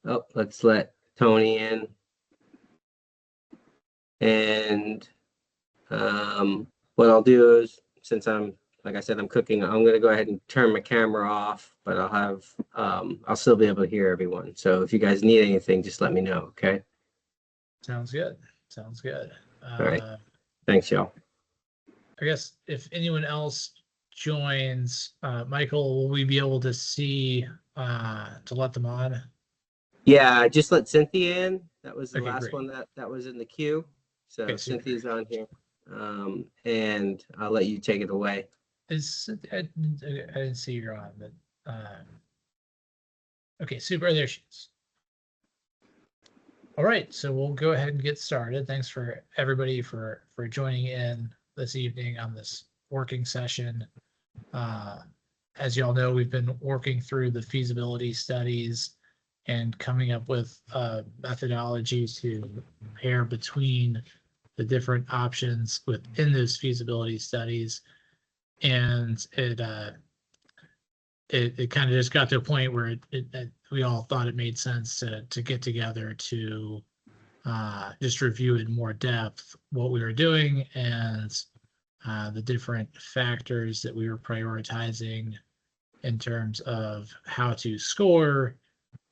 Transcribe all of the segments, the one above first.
Oh, let's let Tony in. And what I'll do is, since like I said, I'm cooking, I'm going to go ahead and turn my camera off, but I'll still be able to hear everyone. So if you guys need anything, just let me know. Okay. Sounds good. Sounds good. All right. Thanks, y'all. I guess if anyone else joins, Michael, will we be able to see to let them on? Yeah, just let Cynthia in. That was the Okay, last great. one that was in the queue. So Okay, Cynthia's on here. And I'll let you take it away. I didn't see you're on, but okay, super. There she is. All right, so we'll go ahead and get started. Thanks for everybody for joining in this evening on this working session. As you all know, we've been working through the feasibility studies and coming up with a methodology to compare between the different options within those feasibility studies. And it kind of just got to a point where we all thought it made sense to get together to just review in more depth what we were doing and the different factors that we were prioritizing in terms of how to score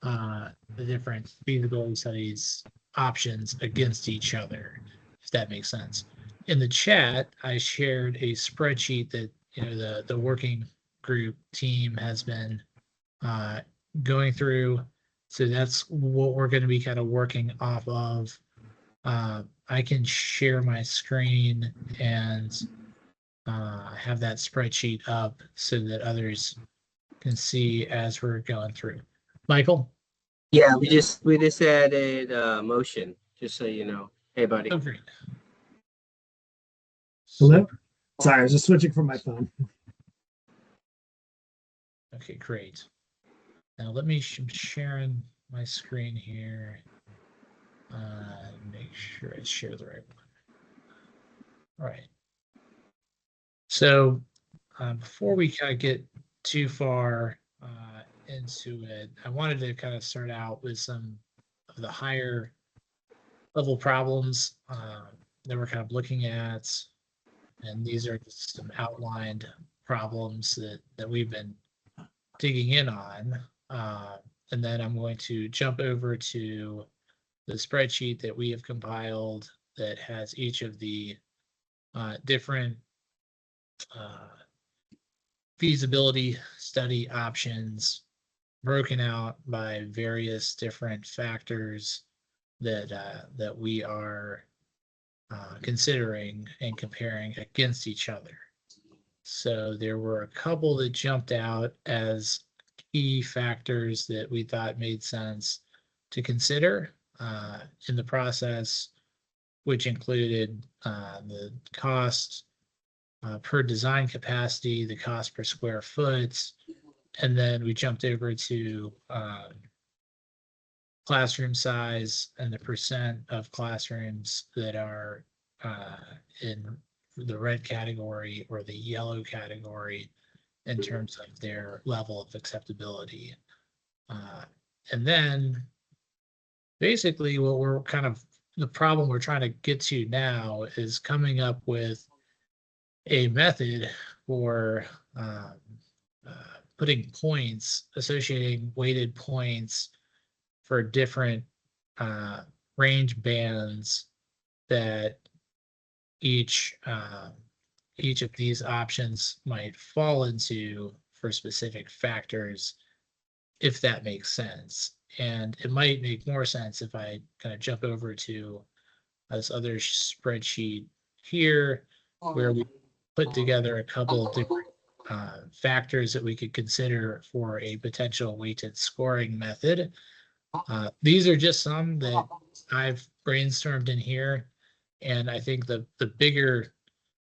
the different feasibility studies options against each other, if that makes sense. In the chat, I shared a spreadsheet that the working group team has been going through. So that's what we're going to be kind of working off of. I can share my screen and have that spreadsheet up so that others can see as we're going through. Michael? Yeah, we just added motion, just so you know. Hey, buddy. Oh, great. Hello? Sorry, I was just switching from my phone. Okay, great. Now let me, I'm sharing my screen here. Make sure I share the right one. All right. So before we kind of get too far into it, I wanted to kind of start out with some of the higher level problems that we're kind of looking at. And these are just some outlined problems that we've been digging in on. And then I'm going to jump over to the spreadsheet that we have compiled that has each of the different feasibility study options broken out by various different factors that we are considering and comparing against each other. So there were a couple that jumped out as key factors that we thought made sense to consider in the process, which included the cost per design capacity, the cost per square foot, and then we jumped over to classroom size and the percent of classrooms that are in the red category or the yellow category in terms of their level of acceptability. And then basically what we're kind of, the problem we're trying to get to now is coming up with a method for putting points, associating weighted points for different range bands that each of these options might fall into for specific factors, if that makes sense. And it might make more sense if I kind of jump over to this other spreadsheet here, where we put together a couple of different factors that we could consider for a potential weighted scoring method. These are just some that I've brainstormed in here. And I think the bigger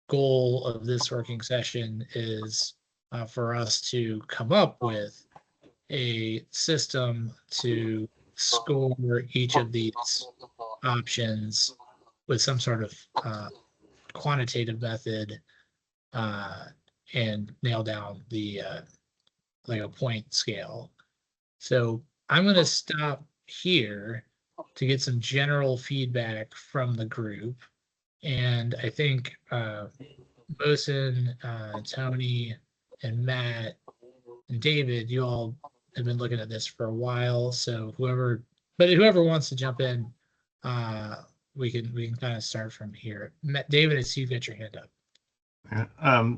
goal of this working session is for us to come up with a system to score each of these options with some sort of quantitative method and nail down the like a point scale. So I'm going to stop here to get some general feedback from the group. And I think Bosun, Tony, and Matt, and David, you all have been looking at this for a while. So whoever wants to jump in, we can kind of start from here. David, I see you got your hand up.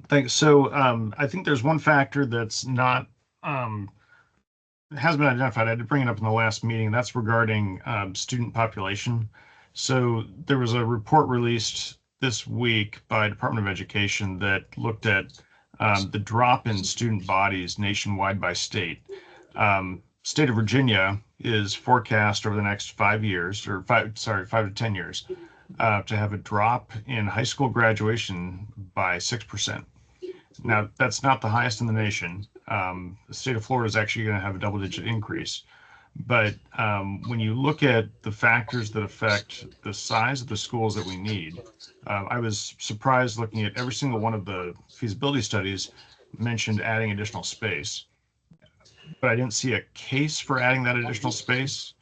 Thanks. So I think there's one factor that's not has been identified. I had to bring it up in the last meeting. That's regarding student population. So there was a report released this week by Department of Education that looked at the drop in student bodies nationwide by state. State of Virginia is forecast over the next 5 years, or 5 to 10 years, to have a drop in high school graduation by 6%. Now, that's not the highest in the nation. The state of Florida is actually going to have a double-digit increase. But when you look at the factors that affect the size of the schools that we need, I was surprised looking at every single one of the feasibility studies mentioned adding additional space. But I didn't see a case for adding that additional space.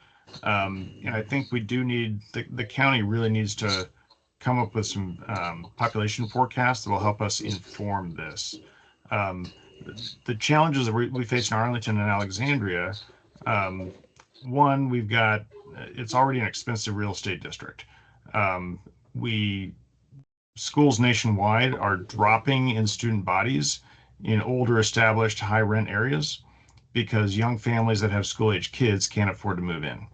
And I think we do need, the county really needs to come up with some population forecasts that will help us inform this. The challenges that we face in Arlington and Alexandria, one, we've got, it's already an expensive real estate district. Schools nationwide are dropping in student bodies in older established high rent areas because young families that have school age kids can't afford to move in.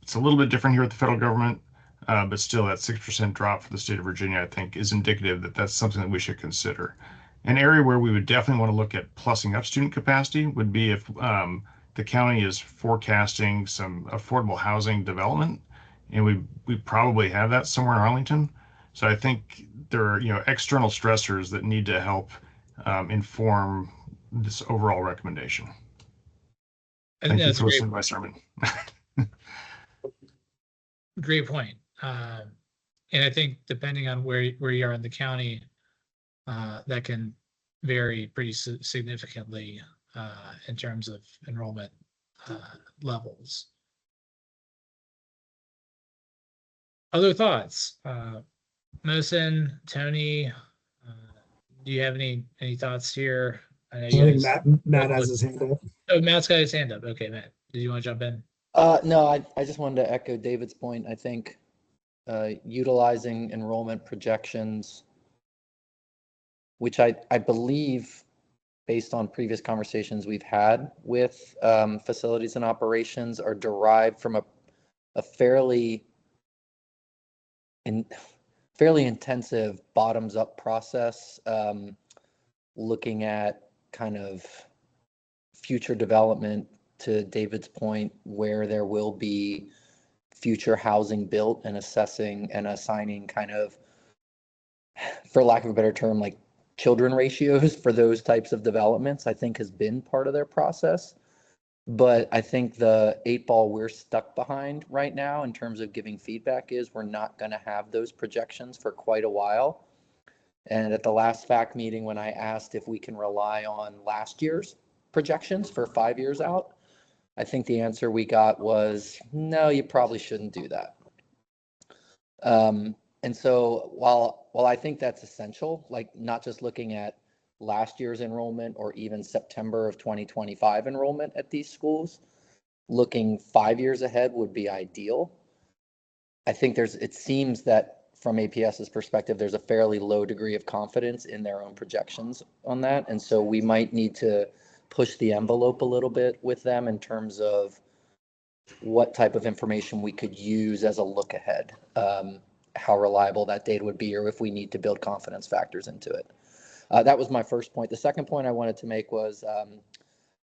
It's a little bit different here at the federal government, but still that 6% drop for the state of Virginia, I think, is indicative that that's something that we should consider. An area where we would definitely want to look at plussing up student capacity would be if the county is forecasting some affordable housing development, and we probably have that somewhere in Arlington. So I think there are external stressors that need to help inform this overall recommendation. Thank you for listening to my sermon. Great point. And I think depending on where you are in the county, that can vary pretty significantly in terms of enrollment levels. Other thoughts? Mosin, Tony, do you have any thoughts here? I know you guys, Matt has his hand up. Oh, Matt's got his hand up. Okay, Matt, did you want to jump in? No, I just wanted to echo David's point. I think utilizing enrollment projections, which I believe, based on previous conversations we've had with facilities and operations, are derived from a fairly intensive bottoms-up process, looking at kind of future development, to David's point, where there will be future housing built, and assessing and assigning kind of, for lack of a better term, like children ratios for those types of developments, I think has been part of their process. But I think the 8-ball we're stuck behind right now in terms of giving feedback is we're not going to have those projections for quite a while. And at the last FAC meeting, when I asked if we can rely on last year's projections for 5 years out, I think the answer we got was, no, you probably shouldn't do that. And so while I think that's essential, like not just looking at last year's enrollment or even September of 2025 enrollment at these schools, looking 5 years ahead would be ideal. I think it seems that from APS's perspective, there's a fairly low degree of confidence in their own projections on that. And so we might need to push the envelope a little bit with them in terms of what type of information we could use as a look ahead, how reliable that data would be, or if we need to build confidence factors into it. That was my first point. The second point I wanted to make was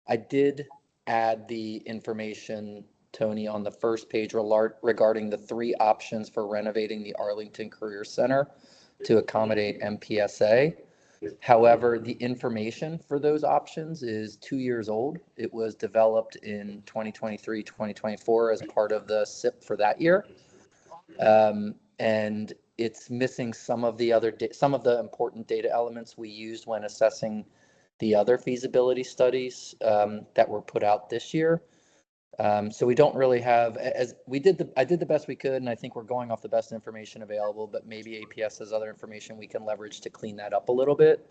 I did add the information, Tony, on the first page regarding the 3 options for renovating the Arlington Career Center to accommodate MPSA. However, the information for those options is 2 years old. It was developed in 2023, 2024 as part of the CIP for that year. And it's missing some of the important data elements we used when assessing the other feasibility studies that were put out this year. So we don't really have, I did the best we could, and I think we're going off the best information available, but maybe APS has other information we can leverage to clean that up a little bit.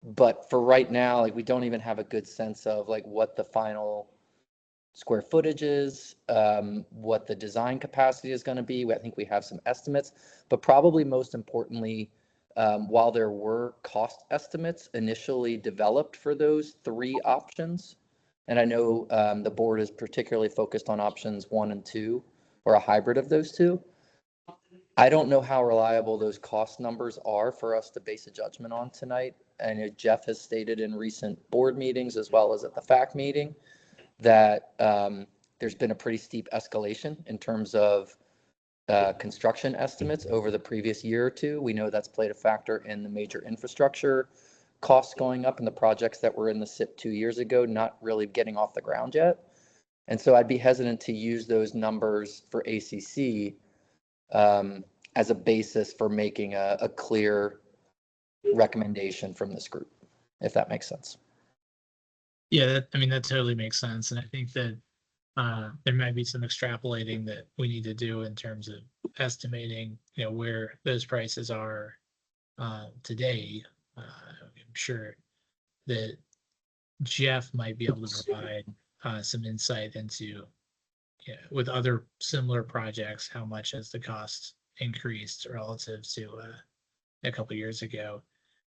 But for right now, like, we don't even have a good sense of like what the final square footage is, what the design capacity is going to be. I think we have some estimates, but probably most importantly, while there were cost estimates initially developed for those 3 options, and I know the board is particularly focused on options 1 and 2, or a hybrid of those 2. I don't know how reliable those cost numbers are for us to base a judgment on tonight. And Jeff has stated in recent board meetings, as well as at the FAC meeting, that there's been a pretty steep escalation in terms of construction estimates over the previous year or 2. We know that's played a factor in the major infrastructure costs going up, and the projects that were in the CIP 2 years ago not really getting off the ground yet. And so I'd be hesitant to use those numbers for ACC as a basis for making a clear recommendation from this group, if that makes sense. Yeah, that totally makes sense. And I think that there might be some extrapolating that we need to do in terms of estimating, where those prices are today. I'm sure that Jeff might be able to provide some insight into, with other similar projects, how much has the cost increased relative to a couple years ago,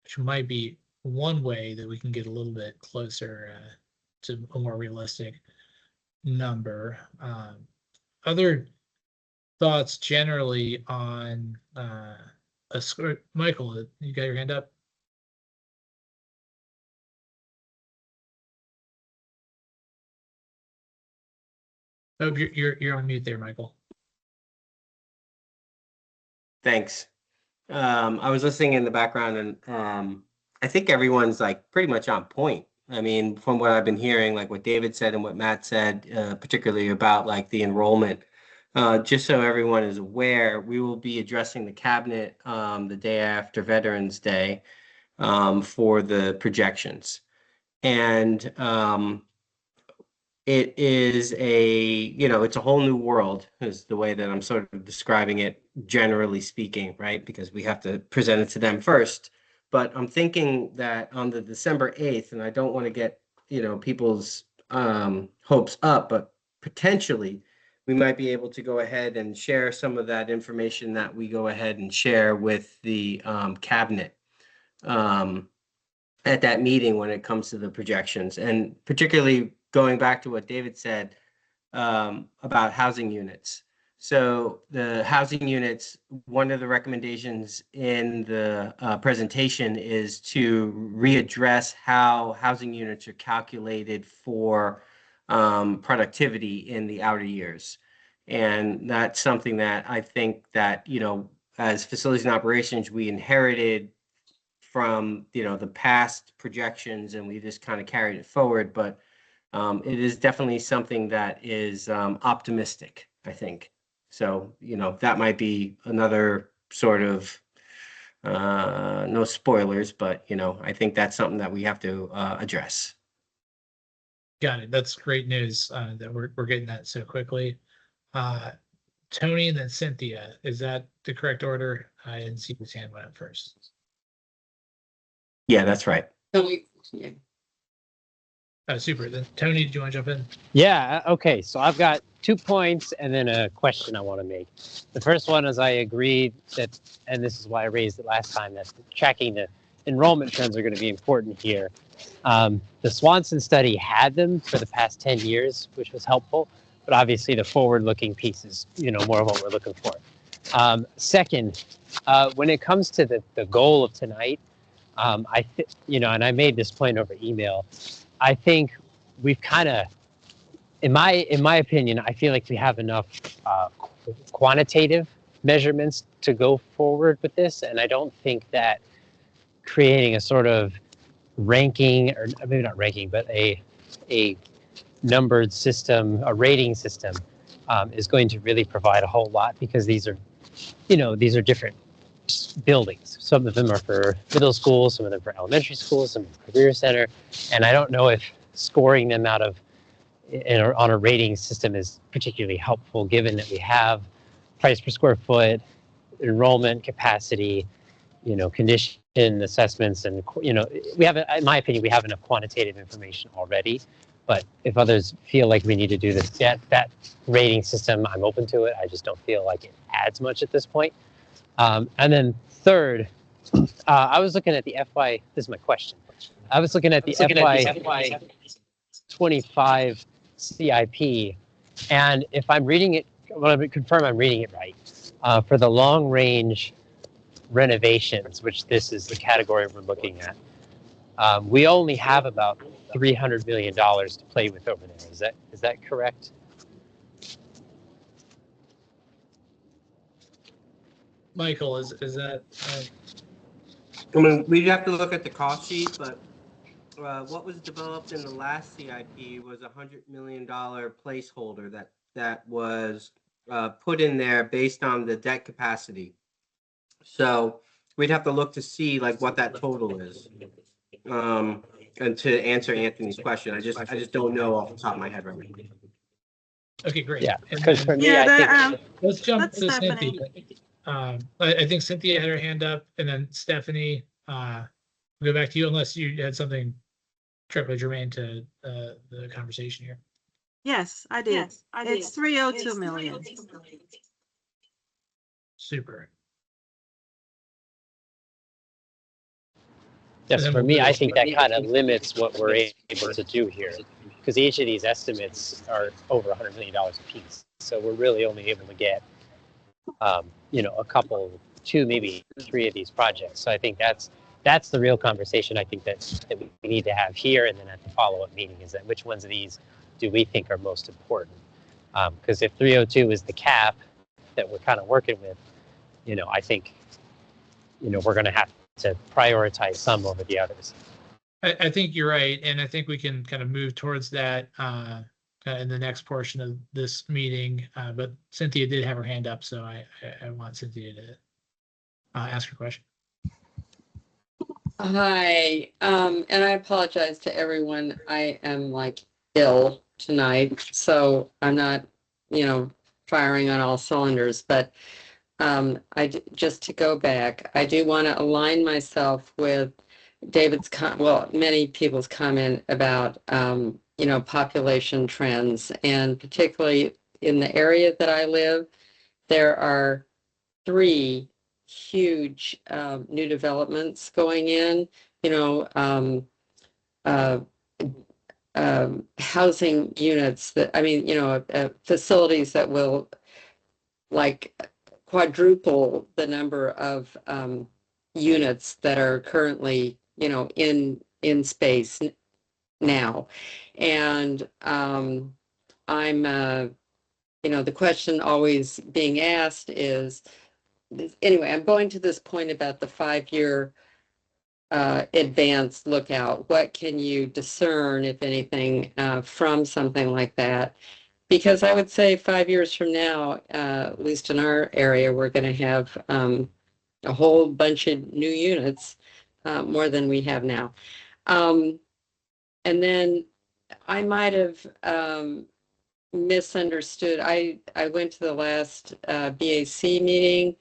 which might be one way that we can get a little bit closer to a more realistic number. Other thoughts generally on a square? Michael, you got your hand up? Oh, you're on mute there, Michael. Thanks. I was listening in the background, and I think everyone's like pretty much on point. I mean, from what I've been hearing, like what David said and what Matt said, particularly about like the enrollment. Just so everyone is aware, we will be addressing the cabinet the day after Veterans Day for the projections. And it is it's a whole new world, is the way that I'm sort of describing it, generally speaking, right? Because we have to present it to them first. But I'm thinking that on the December 8th, and I don't want to get, people's hopes up, but potentially we might be able to go ahead and share some of that information that we go ahead and share with the cabinet at that meeting when it comes to the projections. And particularly going back to what David said about housing units. So the housing units, one of the recommendations in the presentation is to readdress how housing units are calculated for productivity in the outer years. And that's something that I think that, as facilities and operations, we inherited from, the past projections, and we just kind of carried it forward. But it is definitely something that is optimistic, I think. So, that might be another sort of, no spoilers, but, I think that's something that we have to address. Got it. That's great news that we're getting that so quickly. Tony and then Cynthia, is that the correct order? I didn't see whose hand went up first. Yeah, that's right. Yeah. Oh, super. Then Tony, do you want to jump in? Yeah, okay. So I've got 2 points and then a question I want to make. The first one is I agree that, and this is why I raised it last time, that tracking the enrollment trends are going to be important here. The Swanson study had them for the past 10 years, which was helpful, but obviously the forward-looking piece is, more of what we're looking for. Second, when it comes to the goal of tonight, and I made this point over email, I think we've kind of, in my opinion, I feel like we have enough quantitative measurements to go forward with this, and I don't think that creating a sort of ranking, or maybe not ranking, but a numbered system, a rating system, is going to really provide a whole lot, because these are different buildings. Some of them are for middle schools, some of them for elementary schools, some for career center, and I don't know if scoring them out of on a rating system is particularly helpful, given that we have price per square foot, enrollment capacity, condition assessments, and we have, in my opinion, we have enough quantitative information already. But if others feel like we need to do this, that rating system, I'm open to it. I just don't feel like it adds much at this point. And then third, I was looking at the FY. This is my question. I was looking at the FY 25 CIP, and if I'm reading it, I want to confirm I'm reading it right. For the long range renovations, which this is the category we're looking at, we only have about $300 million to play with over there. Is that correct? Michael, is that I mean, we'd have to look at the cost sheet, but what was developed in the last CIP was a $100 million placeholder that was put in there based on the debt capacity. So we'd have to look to see like what that total is. And to answer Anthony's question, I just don't know off the top of my head right now. okay? Great. Yeah, And because then for me, I think let's jump That's to Stephanie. Cynthia. I think Cynthia had her hand up, and then Stephanie. We'll go back to you unless you had something directly germane to the conversation here. Yes, I did. It's 302 million. Super. yes, then for we'll me, go I to- think that kind of limits what we're able to do here, because each of these estimates are over $100 million a piece. So we're really only able to get, a couple, 2, maybe 3 of these projects. So I think that's the real conversation I think that we need to have here, and then at the follow-up meeting, is that which ones of these do we think are most important? Because if 302 is the cap that we're kind of working with, I think, we're going to have to prioritize some over the others. I think you're right, and I think we can kind of move towards that in the next portion of this meeting. But Cynthia did have her hand up, so I want Cynthia to ask her question. Hi, and I apologize to everyone. I am like ill tonight, so I'm not, firing on all cylinders. But just to go back, I do want to align myself with David's many people's comment about population trends, and particularly in the area that I live, there are 3 huge new developments going in, housing units facilities that will like quadruple the number of units that are currently, in space now. And I'm, the question always being asked is, anyway, I'm going to this point about the 5-year advanced lookout. What can you discern, if anything, from something like that? Because I would say 5 years from now, at least in our area, we're going to have a whole bunch of new units, more than we have now. And then I might have misunderstood. I went to the last BAC meeting,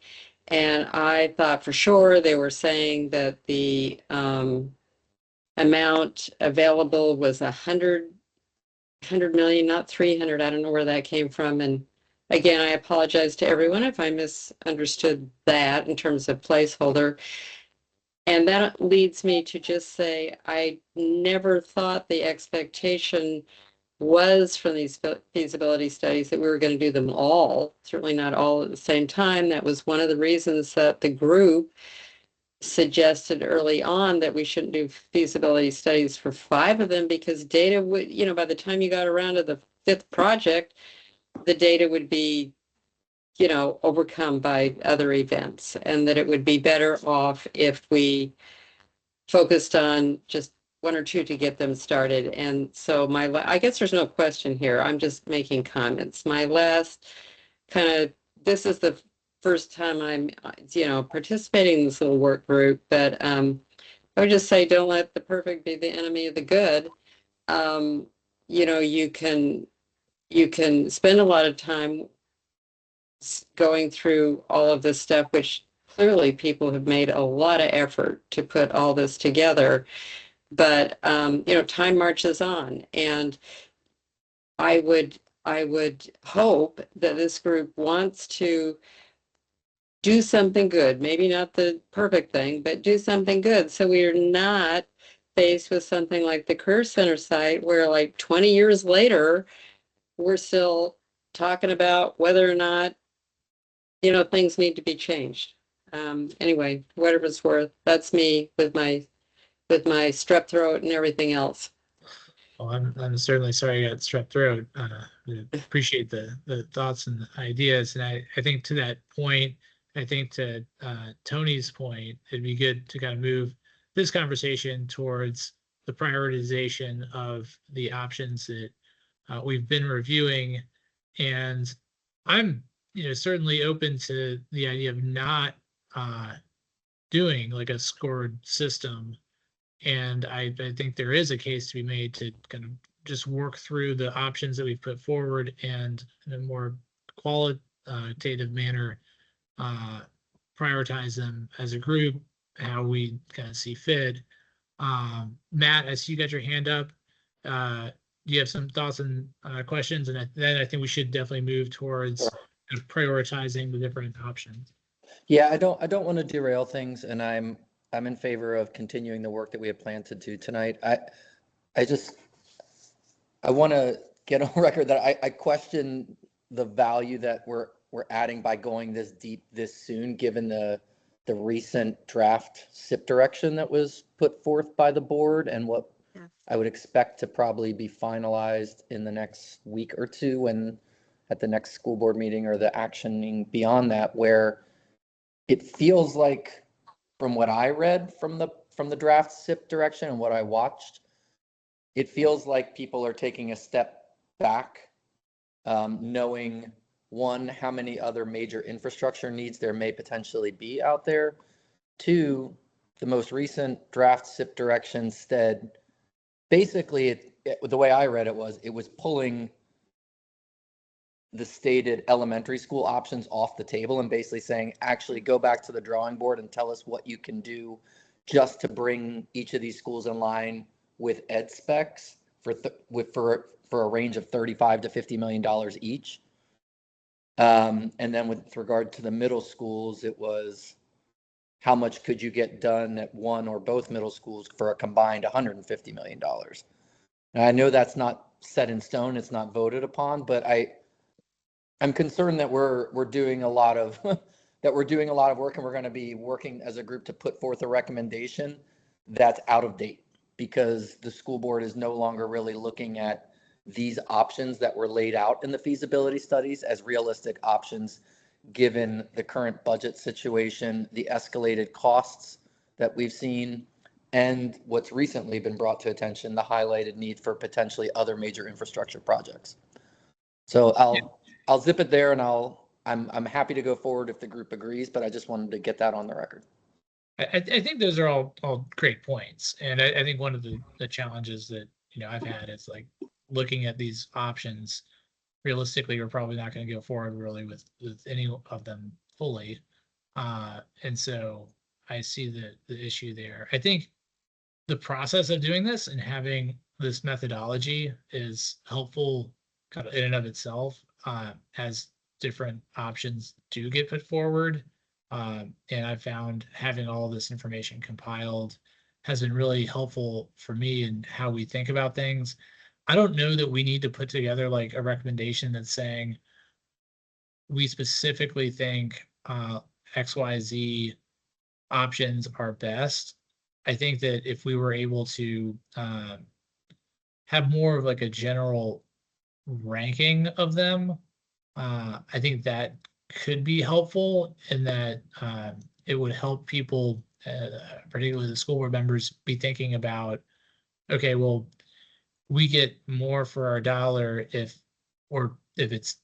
and I thought for sure they were saying that the amount available was 100 million, not 300. I don't know where that came from. And again, I apologize to everyone if I misunderstood that in terms of placeholder. And that leads me to just say, I never thought the expectation was from these feasibility studies that we were going to do them all, certainly not all at the same time. That was one of the reasons that the group suggested early on that we shouldn't do feasibility studies for 5 of them, because data would, by the time you got around to the 5th project, the data would be, overcome by other events, and that it would be better off if we focused on just 1 or 2 to get them started. And so I guess there's no question here. I'm just making comments. My last this is the first time I'm, participating in this little work group, but I would just say, don't let the perfect be the enemy of the good. you can spend a lot of time going through all of this stuff, which clearly people have made a lot of effort to put all this together. But time marches on, and I would hope that this group wants to do something good, maybe not the perfect thing, but do something good. So we are not faced with something like the Career Center site where like 20 years later, we're still talking about whether or not, things need to be changed. Anyway, whatever it's worth, that's me with my strep throat and everything else. Well, I'm certainly sorry you got strep throat. I appreciate the thoughts and the ideas. And I think to that point, I think to Tony's point, it'd be good to kind of move this conversation towards the prioritization of the options that we've been reviewing. And I'm, certainly open to the idea of not doing like a scored system. And I think there is a case to be made to kind of just work through the options that we've put forward and in a more qualitative manner, prioritize them as a group, how we kind of see fit. Matt, I see you got your hand up. Do you have some thoughts and questions? And then I think we should definitely move towards kind of prioritizing the different options. Yeah, I don't want to derail things, and I'm in favor of continuing the work that we have planned to do tonight. I want to get on record that I question the value that we're adding by going this deep this soon, given the recent draft SIP direction that was put forth by the board and what I would expect to probably be finalized in the next week or two, when at the next school board meeting, or the actioning beyond that, where it feels like, from what I read from the draft SIP direction and what I watched, it feels like people are taking a step back, knowing, one, how many other major infrastructure needs there may potentially be out there. Two, the most recent draft SIP direction said, basically, the way I read it was pulling the stated elementary school options off the table and basically saying, actually go back to the drawing board and tell us what you can do just to bring each of these schools in line with ed specs for a range of $35 to $50 million each. And then with regard to the middle schools, it was, how much could you get done at one or both middle schools for a combined $150 million? And I know that's not set in stone, it's not voted upon, but I'm concerned that we're doing a lot of that we're doing a lot of work, and we're going to be working as a group to put forth a recommendation that's out of date, because the school board is no longer really looking at these options that were laid out in the feasibility studies as realistic options, given the current budget situation, the escalated costs that we've seen, and what's recently been brought to attention, the highlighted need for potentially other major infrastructure projects. So I'll zip it there, and I'm happy to go forward if the group agrees, but I just wanted to get that on the record. I think those are all great points. And I think one of the challenges that, I've had is like looking at these options. Realistically, we're probably not going to go forward really with any of them fully. And so I see the issue there. I think the process of doing this and having this methodology is helpful kind of in and of itself, as different options do get put forward. And I found having all this information compiled has been really helpful for me in how we think about things. I don't know that we need to put together like a recommendation that's saying we specifically think XYZ options are best. I think that if we were able to have more of like a general ranking of them, I think that could be helpful, in that it would help people, particularly the school board members, be thinking about, okay, well, we get more for our dollar if it's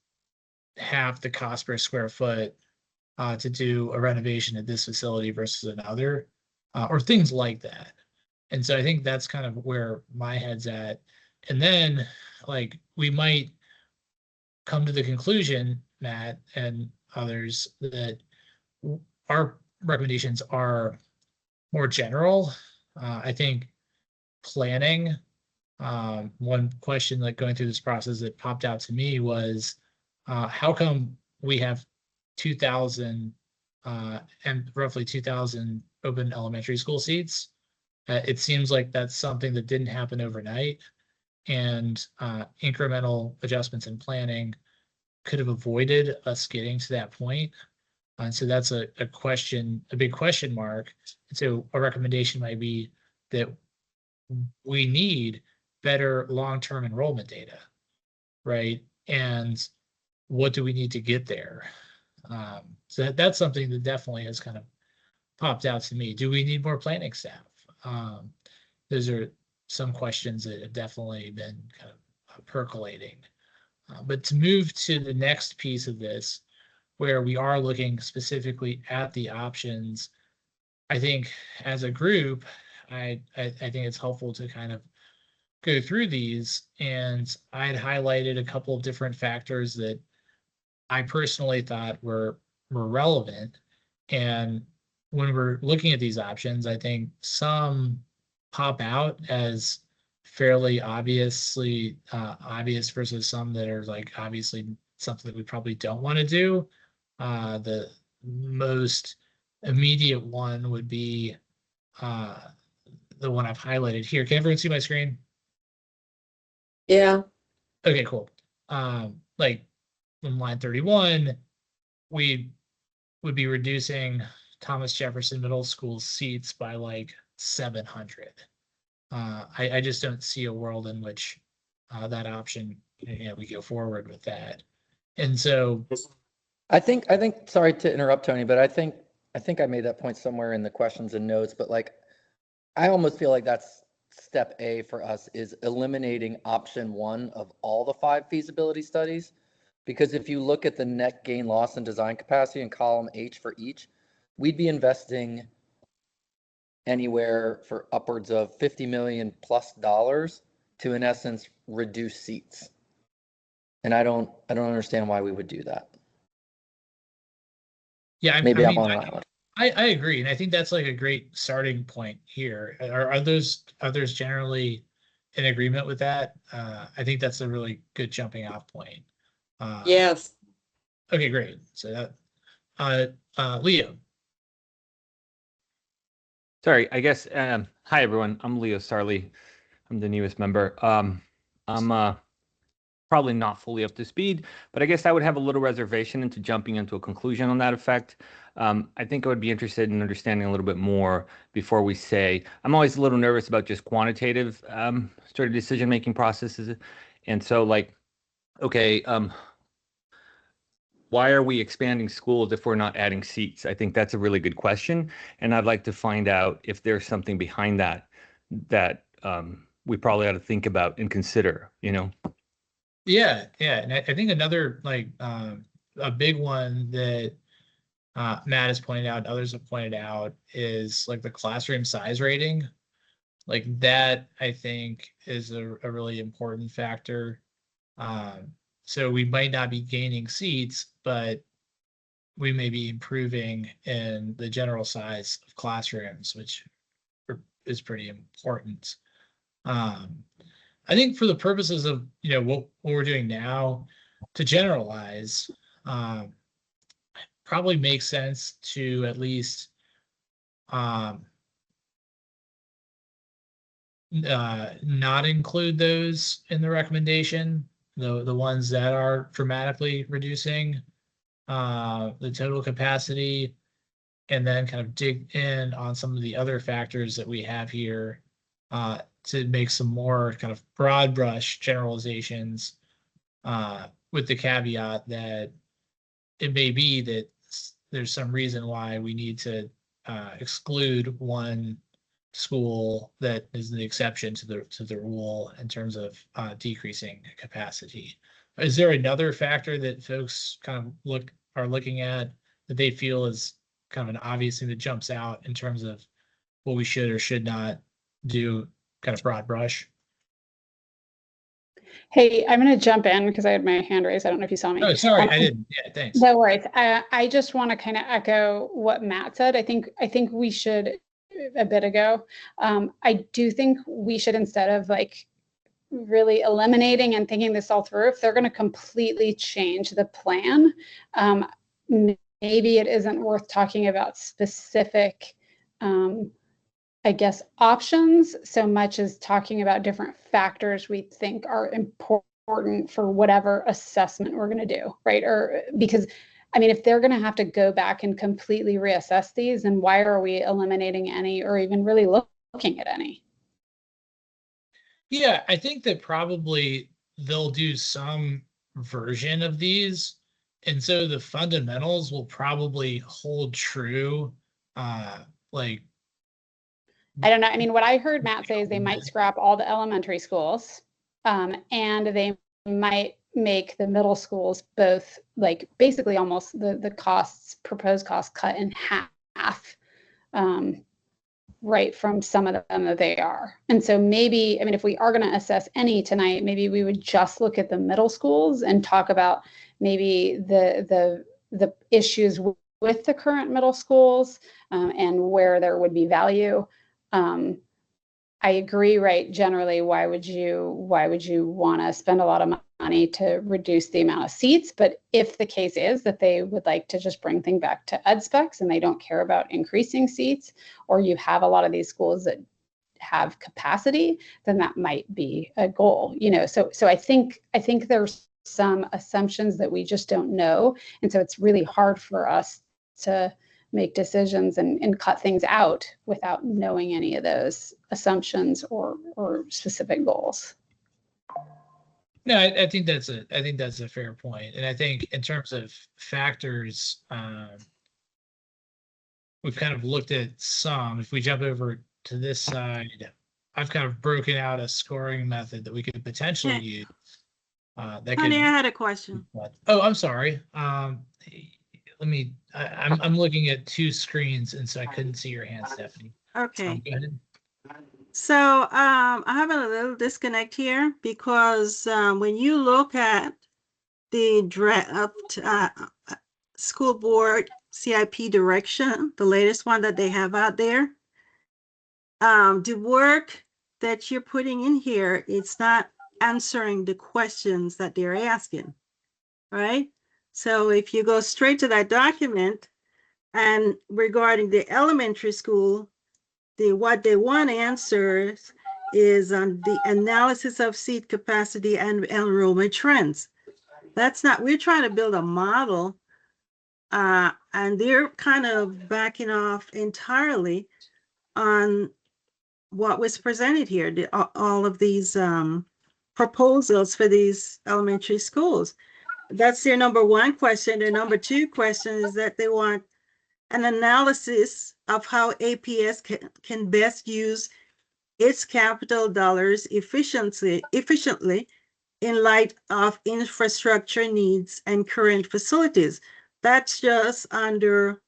half the cost per square foot to do a renovation at this facility versus another, or things like that. And so I think that's kind of where my head's at. And then like we might come to the conclusion, Matt and others, that our recommendations are more general. I think planning, one question like going through this process that popped out to me was, how come we have 2,000 and roughly 2,000 open elementary school seats? It seems like that's something that didn't happen overnight, and incremental adjustments in planning could have avoided us getting to that point. And so that's a question, a big question mark. And so a recommendation might be that we need better long-term enrollment data, right? And what do we need to get there? So that's something that definitely has kind of popped out to me. Do we need more planning staff? Those are some questions that have definitely been kind of percolating. But to move to the next piece of this, where we are looking specifically at the options, I think as a group, I think it's helpful to kind of go through these, and I had highlighted a couple of different factors that I personally thought were relevant. And when we're looking at these options, I think some pop out as fairly obviously obvious versus some that are like obviously something that we probably don't want to do. The most immediate one would be the one I've highlighted here. Can everyone see my screen? Yeah. Okay, cool. Like in line 31, we would be reducing Thomas Jefferson Middle School seats by like 700. I just don't see a world in which that option, we go forward with that. And so I think, sorry to interrupt, Tony, but I think I made that point somewhere in the questions and notes, but like, I almost feel like that's step A for us, is eliminating option 1 of all the 5 feasibility studies. Because if you look at the net gain, loss, and design capacity in column H for each, we'd be investing anywhere for upwards of $50 million plus to, in essence, reduce seats. And I don't understand why we would do that. yeah, Maybe I I'm mean, on an island. I agree, and I think that's like a great starting point here. Are others generally in agreement with that? I think that's a really good jumping off point. Yes. Okay, great. So that Leo. Sorry, I guess, hi everyone, I'm Leo Sarley. I'm the newest member. I'm probably not fully up to speed, but I guess I would have a little reservation into jumping into a conclusion on that effect. I think I would be interested in understanding a little bit more before we say, I'm always a little nervous about just quantitative sort of decision-making processes. And so like, okay, why are we expanding schools if we're not adding seats? I think that's a really good question. And I'd like to find out if there's something behind that we probably ought to think about and consider, Yeah, and I think another like a big one that Matt has pointed out, and others have pointed out, is like the classroom size rating. Like that, I think, is a really important factor. So we might not be gaining seats, but we may be improving in the general size of classrooms, which is pretty important. I think for the purposes of what we're doing now, to generalize, probably makes sense to at least not include those in the recommendation, the ones that are dramatically reducing the total capacity, and then kind of dig in on some of the other factors that we have here to make some more kind of broad brush generalizations, with the caveat that it may be that there's some reason why we need to exclude one school that is the exception to the rule in terms of decreasing capacity. Is there another factor that folks kind of are looking at that they feel is kind of an obvious thing that jumps out in terms of what we should or should not do, kind of broad brush? Hey, I'm going to jump in because I had my hand raised. I don't know if you saw me. Oh, sorry, I didn't. Yeah, thanks. No worries. I just want to kind of echo what Matt said. I think we should, a bit ago, I do think we should, instead of like really eliminating and thinking this all through, if they're going to completely change the plan, maybe it isn't worth talking about specific, I guess, options so much as talking about different factors we think are important for whatever assessment we're going to do, right? Or because, I mean, if they're going to have to go back and completely reassess these, then why are we eliminating any or even really looking at any? Yeah, I think that probably they'll do some version of these. And so the fundamentals will probably hold true. Like, I don't know. I mean, what I heard Matt say is they might scrap all the elementary schools, and they might make the middle schools both, like, basically almost the proposed costs cut in half, right from some of them that they are. And so maybe, I mean, if we are going to assess any tonight, maybe we would just look at the middle schools and talk about maybe the issues with the current middle schools, and where there would be value. I agree, right? Generally, why would you want to spend a lot of money to reduce the amount of seats? But if the case is that they would like to just bring things back to ed specs and they don't care about increasing seats, or you have a lot of these schools that have capacity, then that might be a goal, you know? So I think there's some assumptions that we just don't know. And so it's really hard for us to make decisions and cut things out without knowing any of those assumptions or specific goals. no, I think that's a fair point. And I think in terms of factors, we've kind of looked at some. If we jump over to this side, I've kind of broken out a scoring method that we could potentially use. Honey, I had a question. Oh, I'm sorry. I'm looking at two screens, and so I couldn't see your hand, Stephanie. Okay. Go ahead. So I have a little disconnect here because when you look at the draft school board CIP direction, the latest one that they have out there, the work that you're putting in here, it's not answering the questions that they're asking, right? So if you go straight to that document, and regarding the elementary school, what they want answers is on the analysis of seat capacity and enrollment trends. That's not, we're trying to build a model, and they're kind of backing off entirely on what was presented here, all of these proposals for these elementary schools. That's their number one question. Their number two question is that they want an analysis of how APS can best use its capital dollars efficiently in light of infrastructure needs and current facilities. That's just under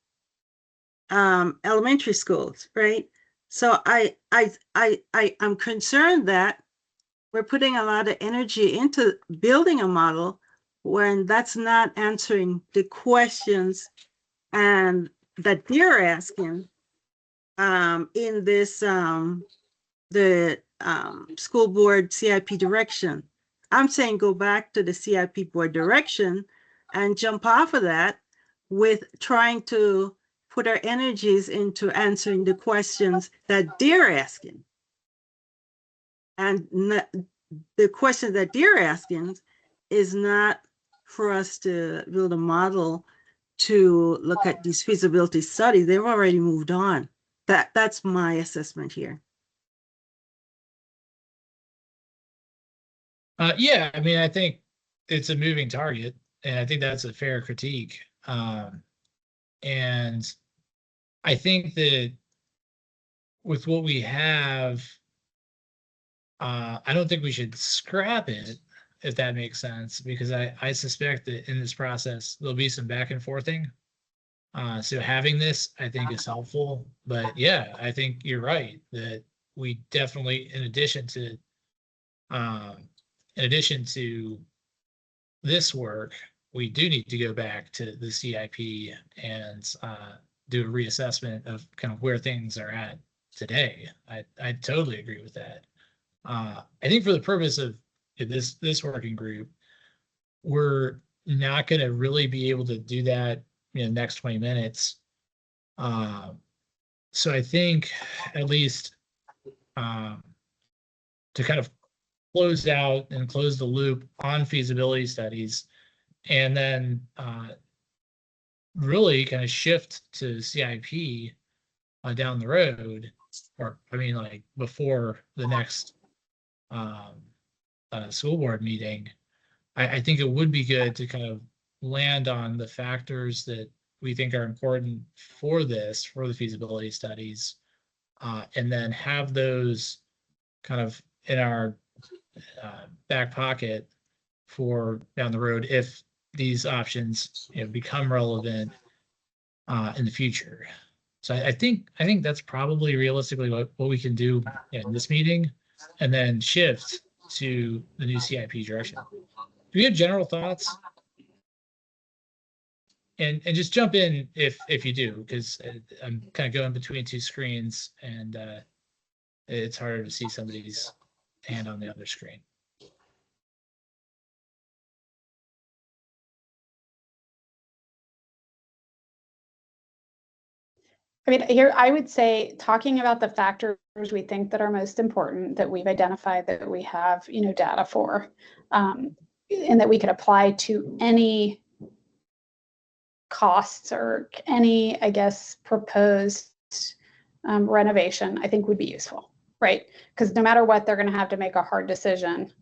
elementary schools, right? So I'm concerned that we're putting a lot of energy into building a model when that's not answering the questions and that they're asking in this the school board CIP direction. I'm saying go back to the CIP board direction and jump off of that with trying to put our energies into answering the questions that they're asking. And the question that they're asking is not for us to build a model to look at these feasibility studies. They've already moved on. That's my assessment here. Yeah, I mean, I think it's a moving target, and I think that's a fair critique. And I think that with what we have, I don't think we should scrap it, if that makes sense, because I suspect that in this process, there'll be some back and forthing. So having this, I think, is helpful. But yeah, I think you're right that we definitely, in addition to in addition to this work, we do need to go back to the CIP and do a reassessment of kind of where things are at today. I totally agree with that. I think for the purpose of this working group, we're not going to really be able to do that in the next 20 minutes. So I think at least to kind of close out and close the loop on feasibility studies, and then really kind of shift to CIP down the road, or I mean, like before the next school board meeting. I think it would be good to kind of land on the factors that we think are important for the feasibility studies, and then have those kind of in our back pocket for down the road if these options become relevant in the future. So I think that's probably realistically what we can do in this meeting, and then shift to the new CIP direction. Do we have general thoughts? And just jump in if you do, because I'm kind of going between two screens, and it's harder to see somebody's hand on the other screen. I mean, here I would say talking about the factors we think that are most important, that we've identified, that we have, data for, and that we could apply to any costs or any, I guess, proposed renovation, I think would be useful, right? Because no matter what, they're going to have to make a hard decision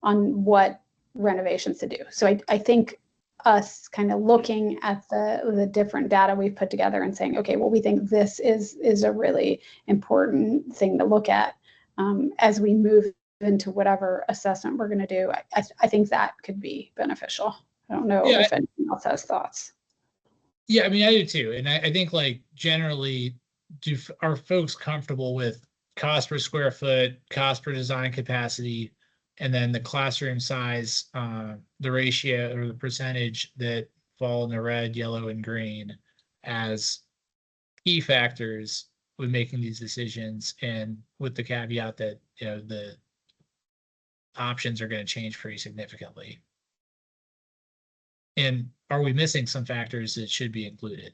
on what renovations to do. So I think us kind of looking at the different data we've put together and saying, okay, well, we think this is a really important thing to look at as we move into whatever assessment we're going to do. I think that could be beneficial. I don't know if anyone else has thoughts. Yeah, I mean, I do too. And I think like generally, are folks comfortable with cost per square foot, cost per design capacity, and then the classroom size, the ratio or the percentage that fall in the red, yellow, and green as key factors when making these decisions, and with the caveat that the options are going to change pretty significantly. And are we missing some factors that should be included?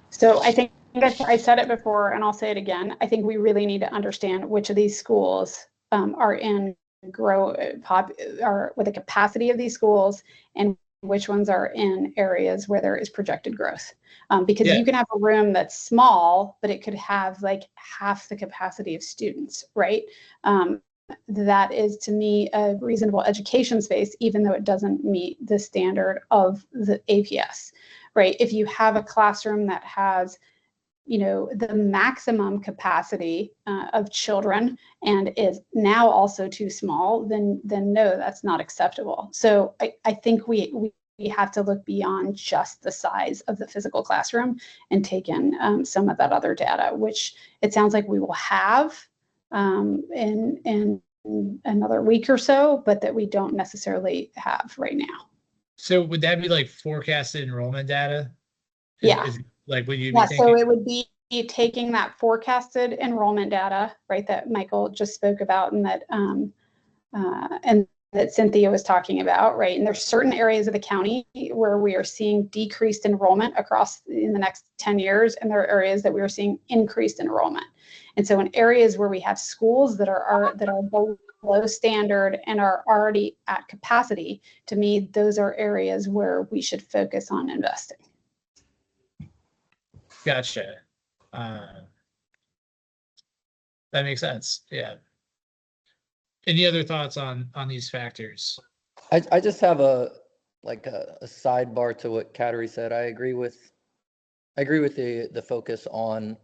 So I think I said it before, and I'll say it again. I think we really need to understand which of these schools are in with the capacity of these schools, and which ones are in areas where there is projected growth. Because you can have a room that's small, but it could have like half the capacity of students, right? That is, to me, a reasonable education space, even though it doesn't meet the standard of the APS, right? If you have a classroom that has, the maximum capacity of children and is now also too small, then no, that's not acceptable. So I think we have to look beyond just the size of the physical classroom and take in some of that other data, which it sounds like we will have in another week or so, but that we don't necessarily have right now. So would that be like forecasted enrollment data? Yeah. Like would you be thinking? So it would be taking that forecasted enrollment data, right, that Michael just spoke about, and that Cynthia was talking about, right? And there's certain areas of the county where we are seeing decreased enrollment in the next 10 years, and there are areas that we are seeing increased enrollment. And so in areas where we have schools that are below standard and are already at capacity, to me, those are areas where we should focus on investing. Gotcha. That makes sense. Yeah. Any other thoughts on these factors? I just have a sidebar to what Kateri said. I agree with the focus on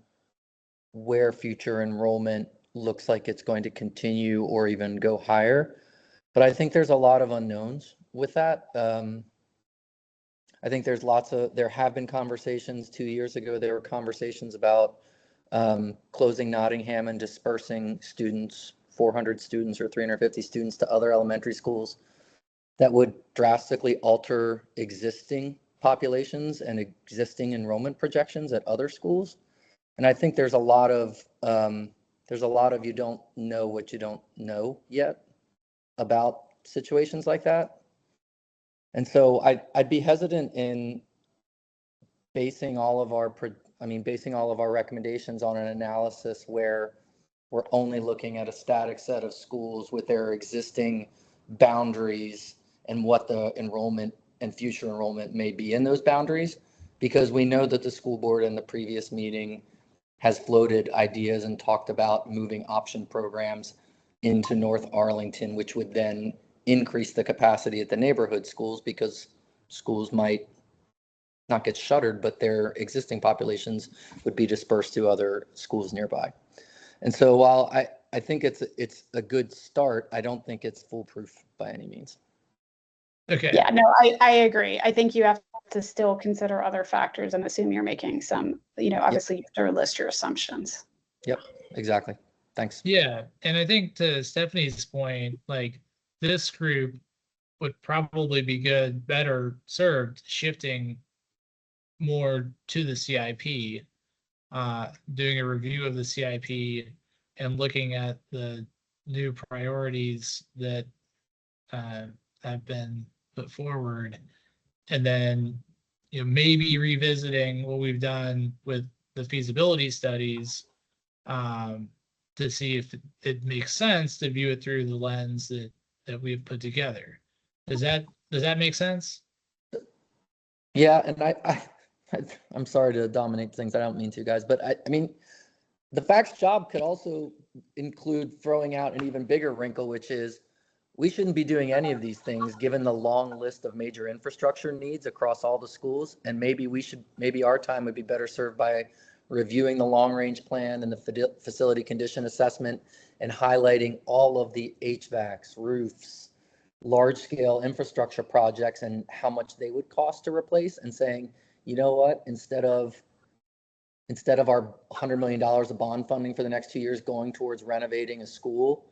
where future enrollment looks like it's going to continue or even go higher. But I think there's a lot of unknowns with that. I think there have been conversations 2 years ago. There were conversations about closing Nottingham and dispersing students 400 students or 350 students to other elementary schools that would drastically alter existing populations and existing enrollment projections at other schools. And I think there's a lot of you don't know what you don't know yet about situations like that. And so I'd be hesitant in basing all of our recommendations on an analysis where we're only looking at a static set of schools with their existing boundaries and what the enrollment and future enrollment may be in those boundaries, because we know that the school board in the previous meeting has floated ideas and talked about moving option programs into North Arlington, which would then increase the capacity at the neighborhood schools, because schools might not get shuttered, but their existing populations would be dispersed to other schools nearby. And so while I think it's a good start, I don't think it's foolproof by any means. Okay. Yeah, no, I agree. I think you have to still consider other factors and assume you're making some, obviously you have to list your assumptions. Yep, exactly. Thanks. Yeah. And I think to Stephanie's point, like this group would probably be better served shifting more to the CIP, doing a review of the CIP and looking at the new priorities that have been put forward, and then maybe revisiting what we've done with the feasibility studies to see if it makes sense to view it through the lens that we've put together. Does that make sense? Yeah, and I'm sorry to dominate things. I don't mean to, guys, but I mean, the FAC's job could also include throwing out an even bigger wrinkle, which is we shouldn't be doing any of these things given the long list of major infrastructure needs across all the schools. And maybe our time would be better served by reviewing the long range plan and the facility condition assessment and highlighting all of the HVACs, roofs, large scale infrastructure projects and how much they would cost to replace, and saying, you know what, instead of our $100 million of bond funding for the next 2 years going towards renovating a school,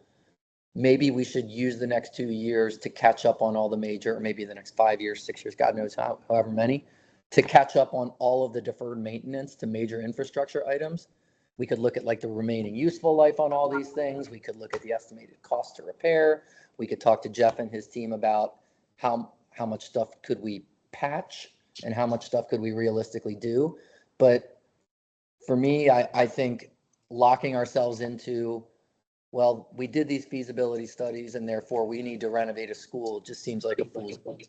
maybe we should use the next 2 years to catch up on all the major, or maybe the next 5 years, 6 years, God knows however many, to catch up on all of the deferred maintenance to major infrastructure items. We could look at like the remaining useful life on all these things. We could look at the estimated cost to repair. We could talk to Jeff and his team about how much stuff could we patch and how much stuff could we realistically do. But for me, I think locking ourselves into, well, we did these feasibility studies and therefore we need to renovate a school just seems like a fool's gold.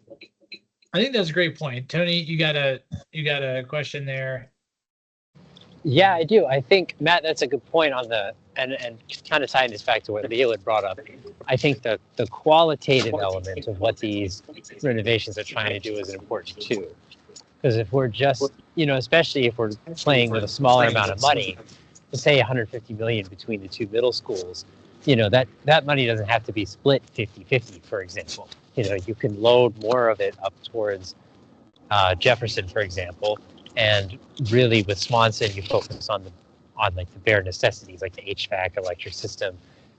I think that's a great point. Tony, you got a question there. Yeah, I do. I think, Matt, that's a good point on and kind of tying this back to what Leo had brought up. I think the qualitative element of what these renovations are trying to do is important too. Because if we're just, especially if we're playing with a smaller amount of money, to say 150 million between the two middle schools, that money doesn't have to be split 50-50, for example. You can load more of it up towards Jefferson, for example. And really with Swanson, you focus on like the bare necessities, like the HVAC, electric system.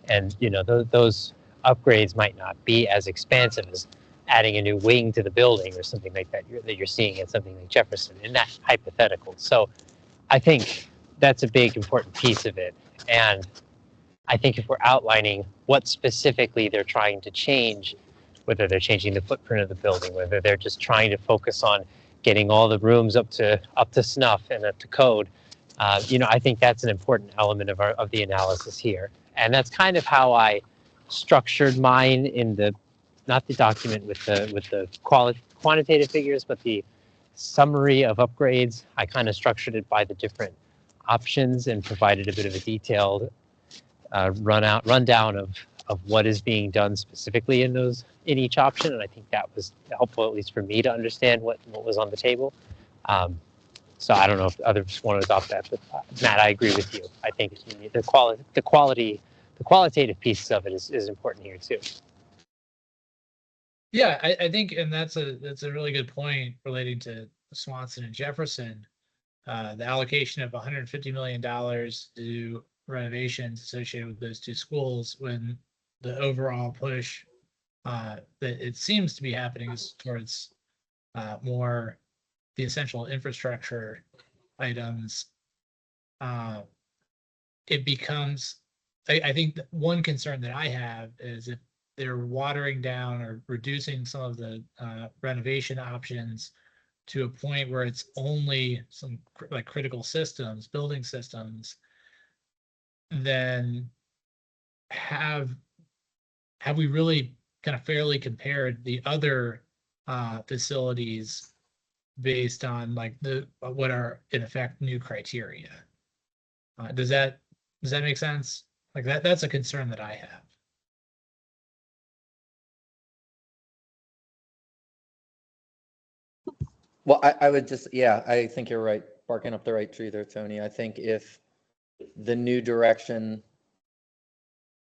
And, those upgrades might not be as expansive as adding a new wing to the building or something like that you're seeing at something like Jefferson in that hypothetical. So I think that's a big, important piece of it. And I think if we're outlining what specifically they're trying to change, whether they're changing the footprint of the building, whether they're just trying to focus on getting all the rooms up to snuff and up to code, I think that's an important element of the analysis here. And that's kind of how I structured mine in not the document with the quantitative figures, but the summary of upgrades. I kind of structured it by the different options and provided a bit of a detailed rundown of what is being done specifically in each option. And I think that was helpful, at least for me, to understand what was on the table. So I don't know if others want to adopt that, but Matt, I agree with you. I think the qualitative pieces of it is important here too. Yeah, I think, and that's a really good point relating to Swanson and Jefferson. The allocation of $150 million to renovations associated with those two schools when the overall push that it seems to be happening is towards more the essential infrastructure items. It becomes, I think that one concern that I have is if they're watering down or reducing some of the renovation options to a point where it's only some like critical systems, building systems, then have we really kind of fairly compared the other facilities based on like the what are in effect new criteria? Does that make sense? Like that's a concern that I have. Well, I would just, yeah, I think you're right, barking up the right tree there, Tony. I think if the new direction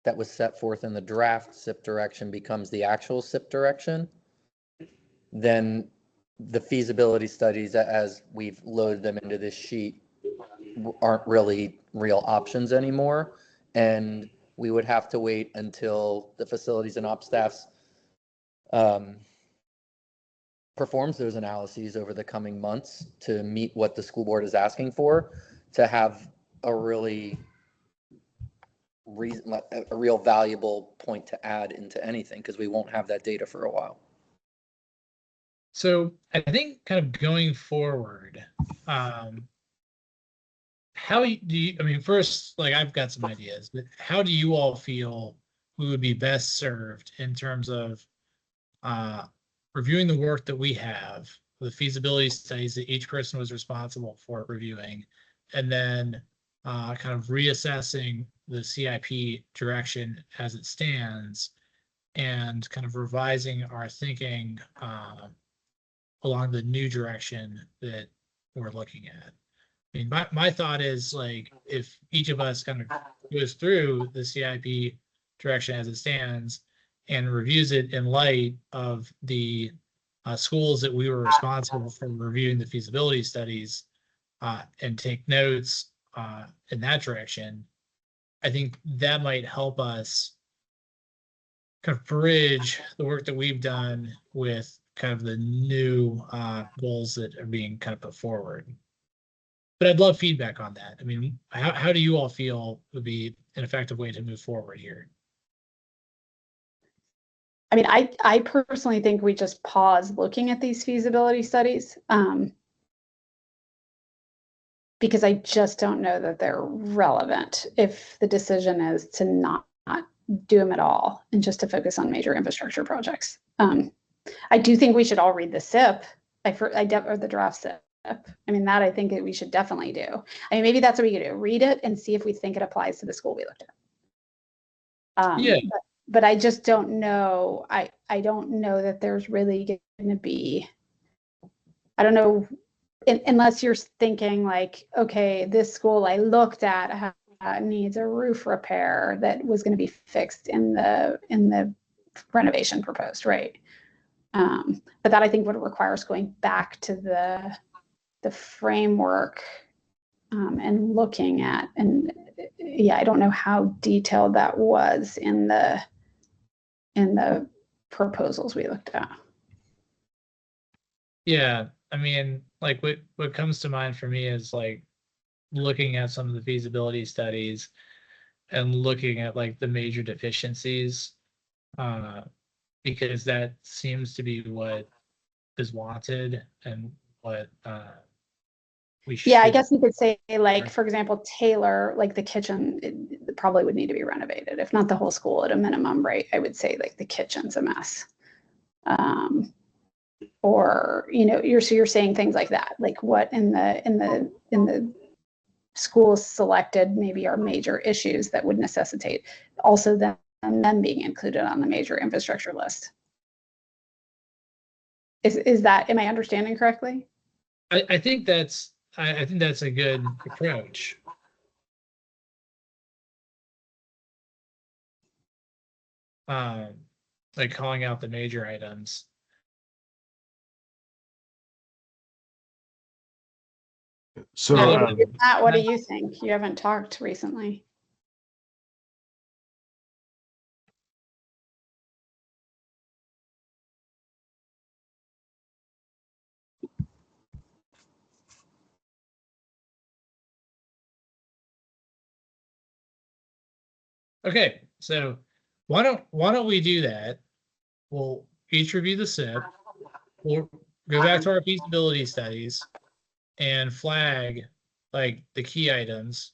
that was set forth in the draft CIP direction becomes the actual CIP direction, then the feasibility studies, as we've loaded them into this sheet, aren't really real options anymore. And we would have to wait until the facilities and ops staffs performs those analyses over the coming months to meet what the school board is asking for, to have a really a real valuable point to add into anything, because we won't have that data for a while. So I think kind of going forward, how do you, I mean, first, like I've got some ideas, but how do you all feel we would be best served in terms of reviewing the work that we have, the feasibility studies that each person was responsible for reviewing, and then kind of reassessing the CIP direction as it stands and kind of revising our thinking along the new direction that we're looking at? I mean, my thought is like if each of us kind of goes through the CIP direction as it stands and reviews it in light of the schools that we were responsible for reviewing the feasibility studies and take notes in that direction, I think that might help us kind of bridge the work that we've done with kind of the new goals that are being kind of put forward. But I'd love feedback on that. I mean, how do you all feel would be an effective way to move forward here? I mean, I personally think we just pause looking at these feasibility studies because I just don't know that they're relevant if the decision is to not do them at all and just to focus on major infrastructure projects. I do think we should all read the CIP, or the draft CIP. I mean, that I think we should definitely do. I mean, maybe that's what we could do. Read it and see if we think it applies to the school we looked at. Yeah. But I just don't know. I don't know that there's really going to be, I don't know, unless you're thinking like, okay, this school I looked at needs a roof repair that was going to be fixed in the renovation proposed, right? But that I think would require us going back to the framework and looking at, and yeah, I don't know how detailed that was in the proposals we looked at. Yeah, I mean, like what comes to mind for me is like looking at some of the feasibility studies and looking at like the major deficiencies, because that seems to be what is wanted and what we should. Yeah, I guess you could say, like, for example, Taylor, like the kitchen, it probably would need to be renovated, if not the whole school at a minimum, right? I would say like the kitchen's a mess. Or, you know, you're saying things like that, like what in the schools selected maybe are major issues that would necessitate also them being included on the major infrastructure list. Is that, am I understanding correctly? I think that's I think that's a good approach. Like calling out the major items. So Yeah, Matt, what do you think? You haven't talked recently. Okay, so why don't we do that? We'll each review the SIP. We'll go back to our feasibility studies and flag like the key items,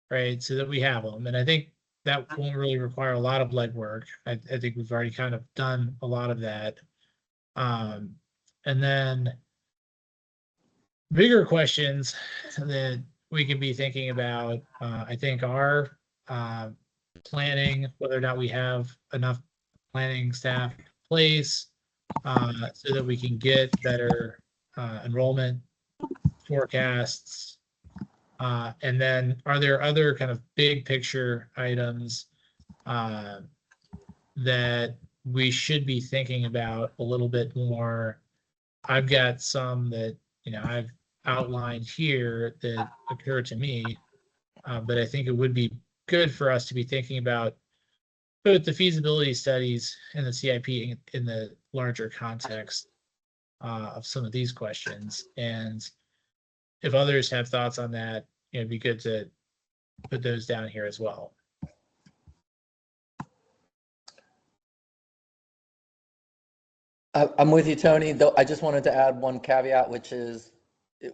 right? So that we have them. And I think that won't really require a lot of legwork. I think we've already kind of done a lot of that. And then bigger questions that we can be thinking about, I think are planning, whether or not we have enough planning staff in place so that we can get better enrollment forecasts. And then are there other kind of big picture items that we should be thinking about a little bit more? I've got some that, I've outlined here that occur to me, but I think it would be good for us to be thinking about both the feasibility studies and the CIP in the larger context of some of these questions. And if others have thoughts on that, it'd be good to put those down here as well. I'm with you, Tony, though I just wanted to add one caveat, which is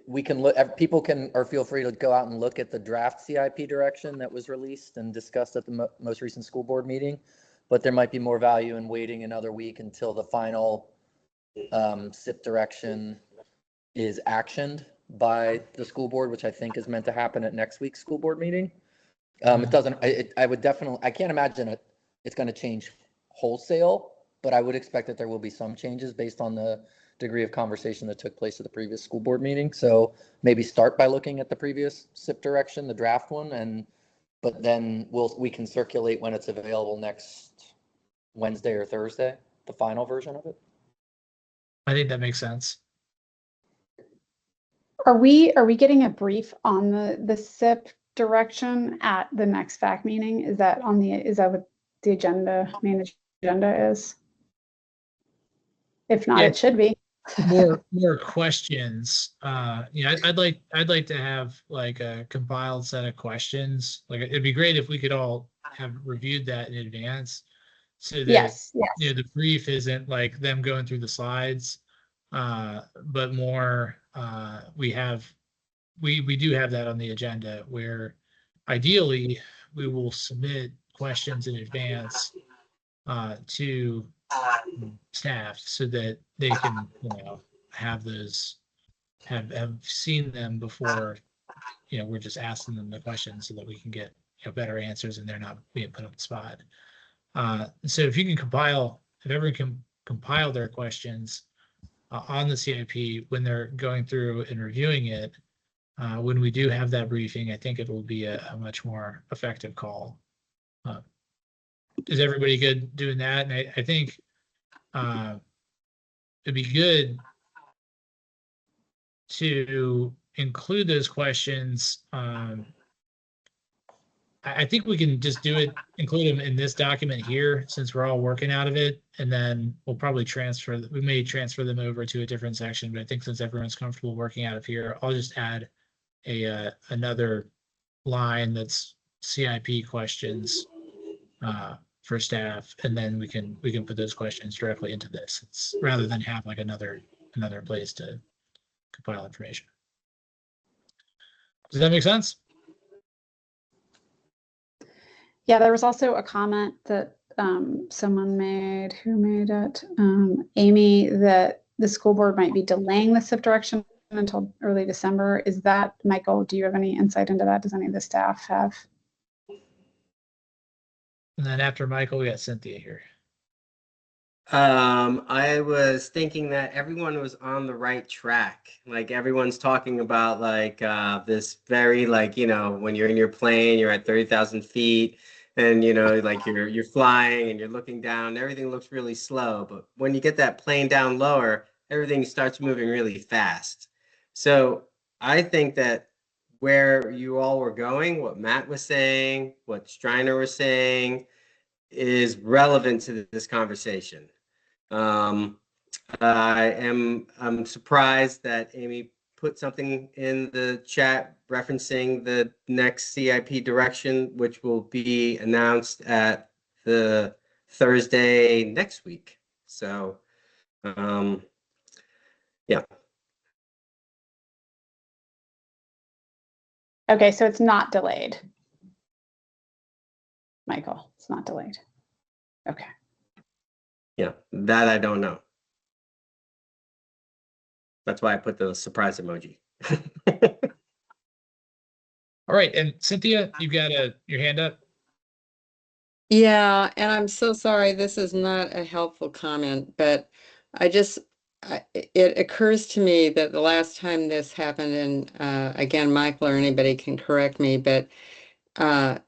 we can look, people can, or feel free to go out and look at the draft CIP direction that was released and discussed at the most recent school board meeting, but there might be more value in waiting another week until the final SIP direction is actioned by the school board, which I think is meant to happen at next week's school board meeting. It doesn't, I would definitely, I can't imagine it's going to change wholesale, but I would expect that there will be some changes based on the degree of conversation that took place at the previous school board meeting. So maybe start by looking at the previous SIP direction, the draft one, but then we can circulate when it's available next Wednesday or Thursday, the final version of it. I think that makes sense. Are we getting a brief on the SIP direction at the next FAC meeting? Is that what the main agenda is? If not, Yeah. it should be. more questions. I'd like to have like a compiled set of questions. Like it'd be great if we could all have reviewed that in advance, so that Yes. the brief isn't like them going through the slides, but more we do have that on the agenda where ideally we will submit questions in advance to staff so that they can have those have seen them before we're just asking them the questions so that we can get better answers and they're not being put on the spot. So if everyone can compile their questions on the CIP when they're going through and reviewing it, when we do have that briefing, I think it will be a much more effective call. Is everybody good doing that? And I think it'd be good to include those questions. I think we can just include them in this document here since we're all working out of it, and then we'll probably we may transfer them over to a different section, but I think since everyone's comfortable working out of here, I'll just add another line that's CIP questions for staff, and then we can put those questions directly into this rather than have like another place to compile information. Does that make sense? Yeah, there was also a comment that someone made. Who made it? Amy, that the school board might be delaying the SIP direction until early December. Is that, Michael, do you have any insight into that? Does any of the staff have? And then after Michael, we got Cynthia here. I was thinking that everyone was on the right track. Like everyone's talking about like this very when you're in your plane, you're at 30,000 feet and like you're flying and you're looking down, everything looks really slow. But when you get that plane down lower, everything starts moving really fast. So I think that where you all were going, what Matt was saying, what Striner was saying is relevant to this conversation. I'm surprised that Amy put something in the chat referencing the next CIP direction, which will be announced at the Thursday next week. So, yeah. Okay, so it's not delayed. Michael, it's not delayed. Okay. Yeah, that I don't know. That's why I put the surprise emoji. All right, and Cynthia, you've got your hand up. Yeah, and I'm so sorry, this is not a helpful comment, but it occurs to me that the last time this happened, and again, Michael or anybody can correct me, but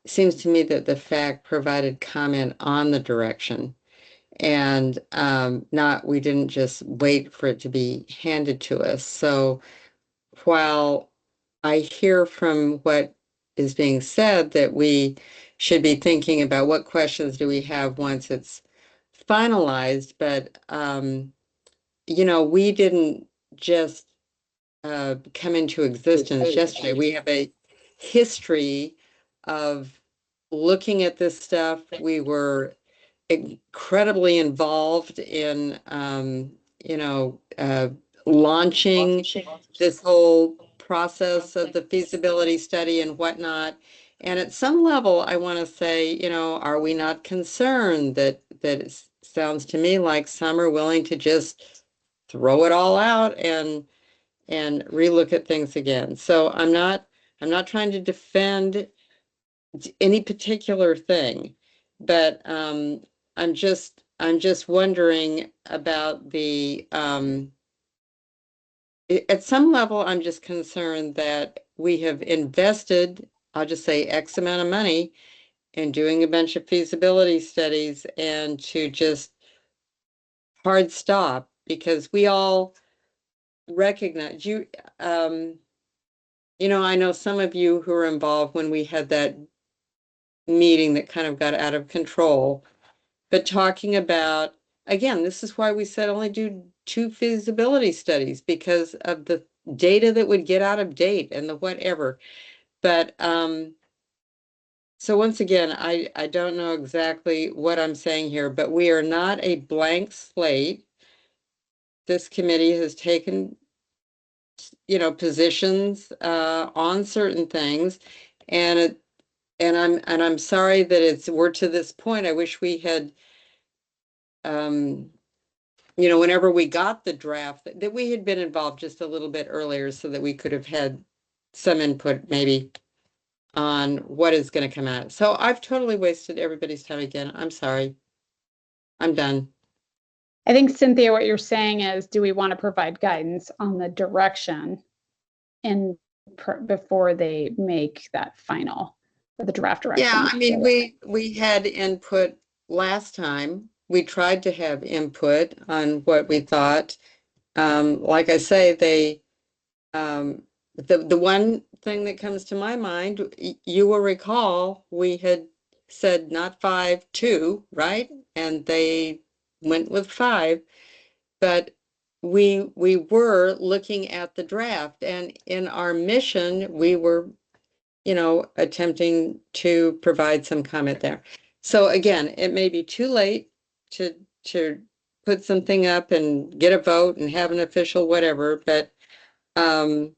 seems to me that the FAC provided comment on the direction. And we didn't just wait for it to be handed to us. So while I hear from what is being said that we should be thinking about what questions do we have once it's finalized, but we didn't just come into existence yesterday. We have a history of looking at this stuff. We were incredibly involved in launching this whole process of the feasibility study and whatnot. And at some level, I want to say, are we not concerned that it sounds to me like some are willing to just throw it all out and relook at things again. So I'm not trying to defend any particular thing, but I'm just wondering about the at some level, I'm just concerned that we have invested, I'll just say X amount of money in doing a bunch of feasibility studies and to just hard stop because we all recognize I know some of you who were involved when we had that meeting that kind of got out of control, but talking about, again, this is why we said only do 2 feasibility studies because of the data that would get out of date and the whatever. But so once again, I don't know exactly what I'm saying here, but we are not a blank slate. This committee has taken positions on certain things, and I'm sorry that we're to this point. I wish we had whenever we got the draft, that we had been involved just a little bit earlier so that we could have had some input maybe on what is going to come out. So I've totally wasted everybody's time again. I'm sorry. I'm done. I think, Cynthia, what you're saying is, do we want to provide guidance on the direction before they make that final, or the draft direction? Yeah, I mean, we had input last time. We tried to have input on what we thought. Like I say, the one thing that comes to my mind, you will recall, we had said not 5, 2, right? And they went with 5, but we were looking at the draft, and in our mission, we were, attempting to provide some comment there. So again, it may be too late to put something up and get a vote and have an official whatever, but so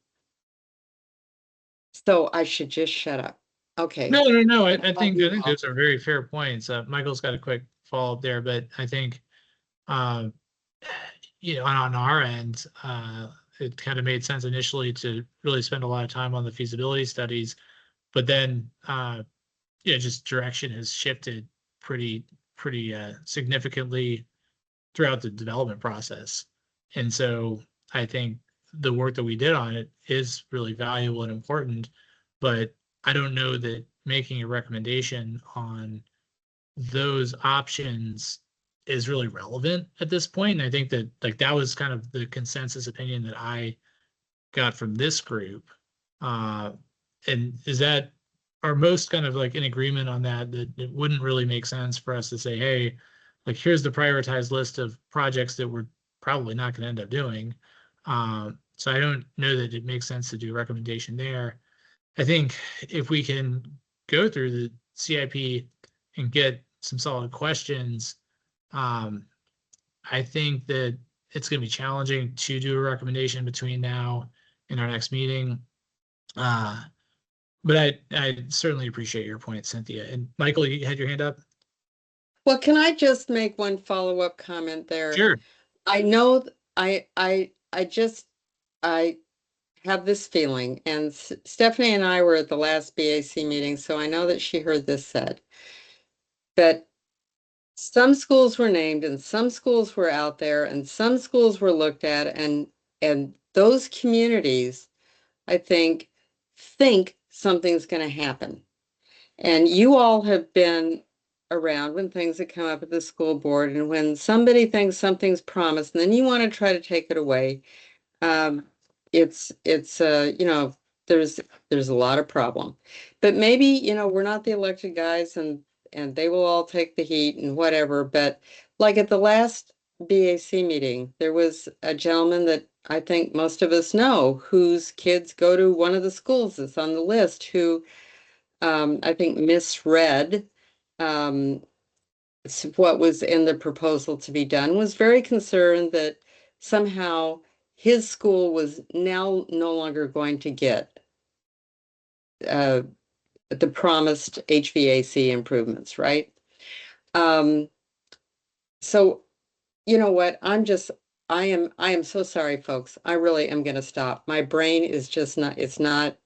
I should just shut up. Okay. No. I think those are very fair points. Michael's got a quick follow-up there, but I think on our end, it kind of made sense initially to really spend a lot of time on the feasibility studies, but then just direction has shifted pretty significantly throughout the development process. And so I think the work that we did on it is really valuable and important, but I don't know that making a recommendation on those options is really relevant at this point. And I think that that was kind of the consensus opinion that I got from this group. And is that, are most kind of in agreement on that it wouldn't really make sense for us to say, hey, here's the prioritized list of projects that we're probably not going to end up doing. So I don't know that it makes sense to do a recommendation there. I think if we can go through the CIP and get some solid questions, I think that it's going to be challenging to do a recommendation between now and our next meeting. But I certainly appreciate your point, Cynthia. And Michael, you had your hand up? Well, can I just make one follow-up comment there? Sure. I know, I have this feeling, and Stephanie and I were at the last BAC meeting, so I know that she heard this said. But some schools were named and some schools were out there and some schools were looked at, and those communities, I think something's going to happen. And you all have been around when things have come up at the school board, and when somebody thinks something's promised and then you want to try to take it away, it's you know, there's a lot of problem. But maybe, you know, we're not the elected guys and they will all take the heat and whatever. But like at the last BAC meeting, there was a gentleman that I think most of us know whose kids go to one of the schools that's on the list, who I think misread what was in the proposal to be done, was very concerned that somehow his school was now no longer going to get the promised HVAC improvements, right? So, you know what, I am so sorry, folks. I really am going to stop. My brain is just not, it's not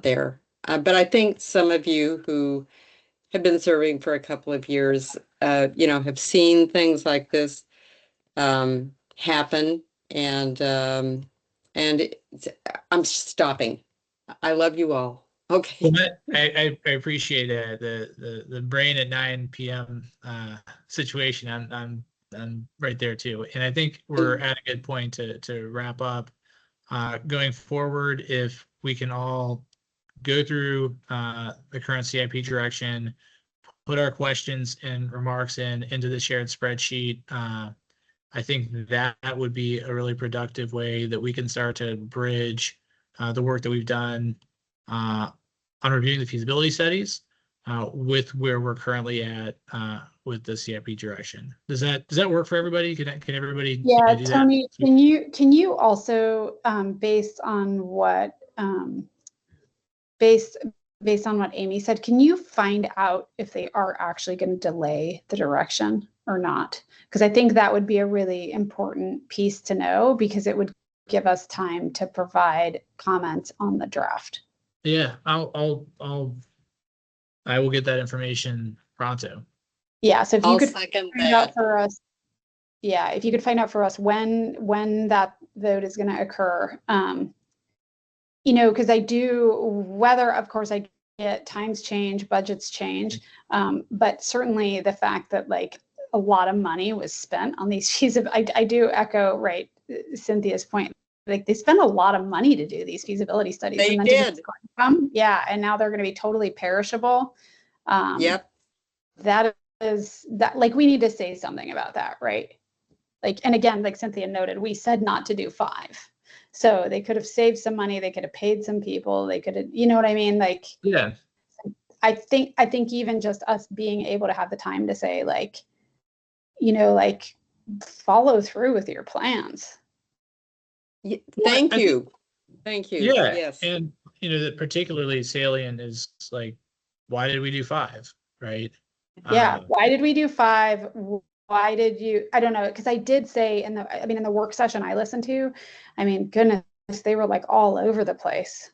there. But I think some of you who have been serving for a couple of years, you know, have seen things like this happen, and I'm stopping. I love you all. Okay. Well, I appreciate the brain at 9 p.m. Situation. I'm right there too, and I think we're at a good point to wrap up. Going forward, if we can all go through the current CIP direction, put our questions and remarks into the shared spreadsheet. I think that would be a really productive way that we can start to bridge the work that we've done on reviewing the feasibility studies with where we're currently at with the CIP direction. Does that work for everybody? Can everybody? Yeah, do Tony, that? can you also based on what based on what Amy said, can you find out if they are actually going to delay the direction or not? Because I think that would be a really important piece to know, because it would give us time to provide comments on the draft. Yeah, I will get that information pronto. Yeah, so if you I'll could second find out that. for us, yeah, if you could find out for us when that vote is going to occur, you know, because I do, whether, of course, I get times change, budgets change, but certainly the fact that like a lot of money was spent on these feasibility, I do echo, right, Cynthia's point. Like they spend a lot of money to do these feasibility studies. They and then did. Yeah, and now they're going to be totally perishable. Yep. That is that, like, we need to say something about that, right? Like, and again, like Cynthia noted, we said not to do 5. So they could have saved some money. They could have paid some people. They could have, you know what I mean? Like, Yeah. I think even just us being able to have the time to say, like, you know, like, follow through with your plans. Thank I you. Thank you. Yeah. Yes. And you know, that particularly salient is like, why did we do 5? Right. Yeah. Why did we do 5? Why did you, I don't know, because I did say in the work session I listened to, I mean, goodness, they were like all over the place.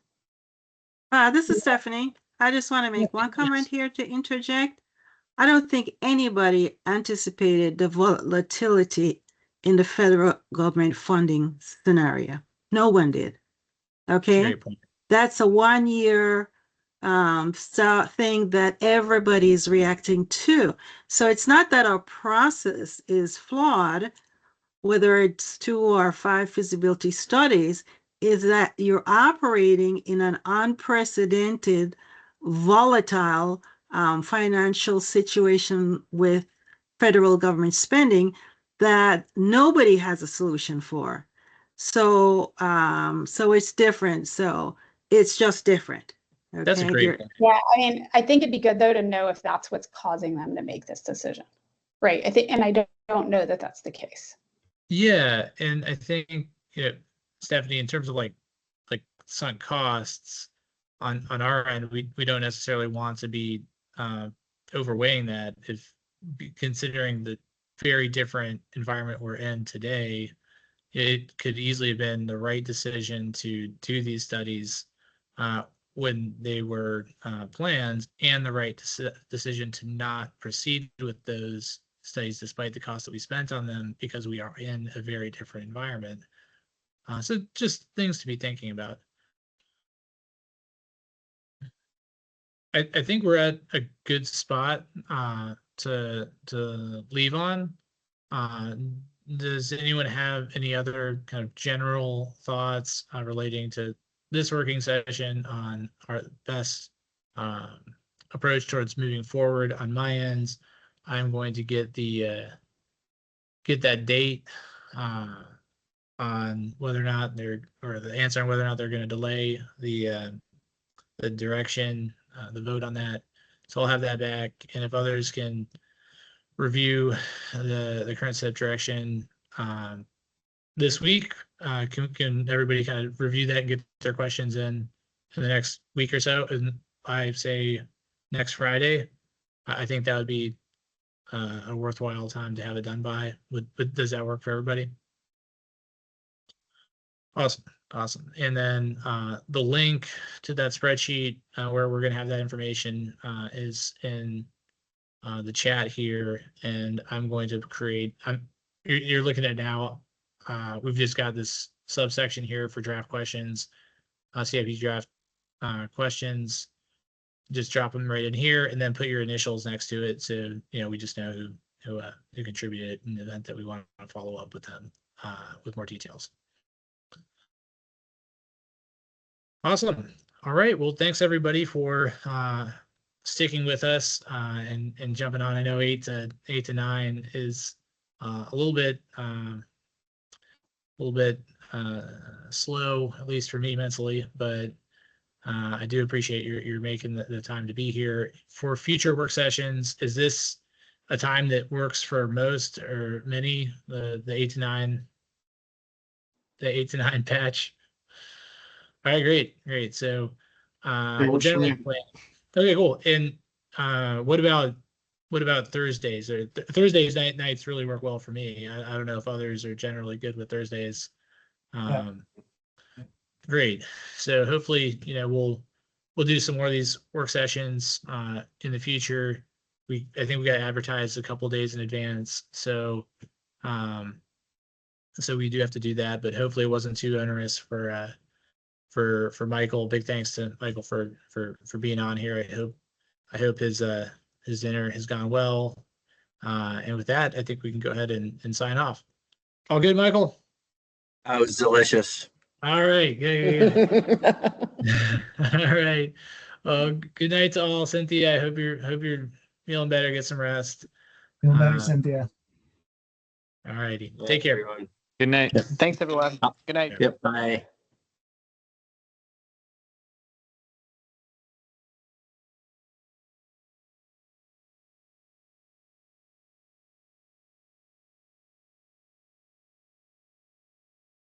This is Stephanie. I just want to make one comment here to interject. I don't think anybody anticipated the volatility in the federal government funding scenario. No one did. Okay. Great point. That's a 1-year thing that everybody's reacting to. So it's not that our process is flawed, whether it's 2 or 5 feasibility studies, is that you're operating in an unprecedented, volatile financial situation with federal government spending that nobody has a solution for. So, so it's different. So it's just different. That's a Okay, great you're- point. Yeah, I mean, I think it'd be good though to know if that's what's causing them to make this decision. Right. I think, and I don't know that that's the case. Yeah, and I think, you know, Stephanie, in terms of like sunk costs on our end, we don't necessarily want to be overweighing that. If considering the very different environment we're in today, it could easily have been the right decision to do these studies when they were planned, and the right decision to not proceed with those studies despite the cost that we spent on them, because we are in a very different environment. So just things to be thinking about. I think we're at a good spot to leave on. Does anyone have any other kind of general thoughts relating to this working session on our best approach towards moving forward? On my end, I'm going to get that date on whether or not or the answer on whether or not they're going to delay the direction, the vote on that. So I'll have that back, and if others can review the current set direction this week, can everybody kind of review that and get their questions in the next week or so? And I say next Friday. I think that would be a worthwhile time to have it done by. Does that work for everybody? Awesome. And then the link to that spreadsheet where we're going to have that information is in the chat here, and I'm going to create. You're looking at now. We've just got this subsection here for draft questions, CIP draft questions. Just drop them right in here, and then put your initials next to it, so we just know who contributed in the event that we want to follow up with them with more details. Awesome. All right. Well, thanks everybody for sticking with us and jumping on. I know 8 to 9 is a little bit slow, at least for me mentally, but I do appreciate your making the time to be here. For future work sessions, is this a time that works for most or many? The 8 to 9, the 8 to 9 patch. All right, great. So we'll generally plan. Okay, cool. And what about Thursdays? Or Thursdays nights really work well for me. I don't know if others are generally good with Thursdays. Great. So hopefully, we'll do some more of these work sessions in the future. I think we got advertised a couple days in advance, so we do have to do that. But hopefully, it wasn't too onerous for Michael. Big thanks to Michael for being on here. I hope his dinner has gone well. And with that, I think we can go ahead and sign off. All good, Michael? That was delicious. All right. Good. All right. Good night to all. Cynthia, I hope you're feeling better. Get some rest. Feel better, Cynthia. All righty. Take care. Everyone. Good night. Thanks, everyone. Good night. Yep. Bye.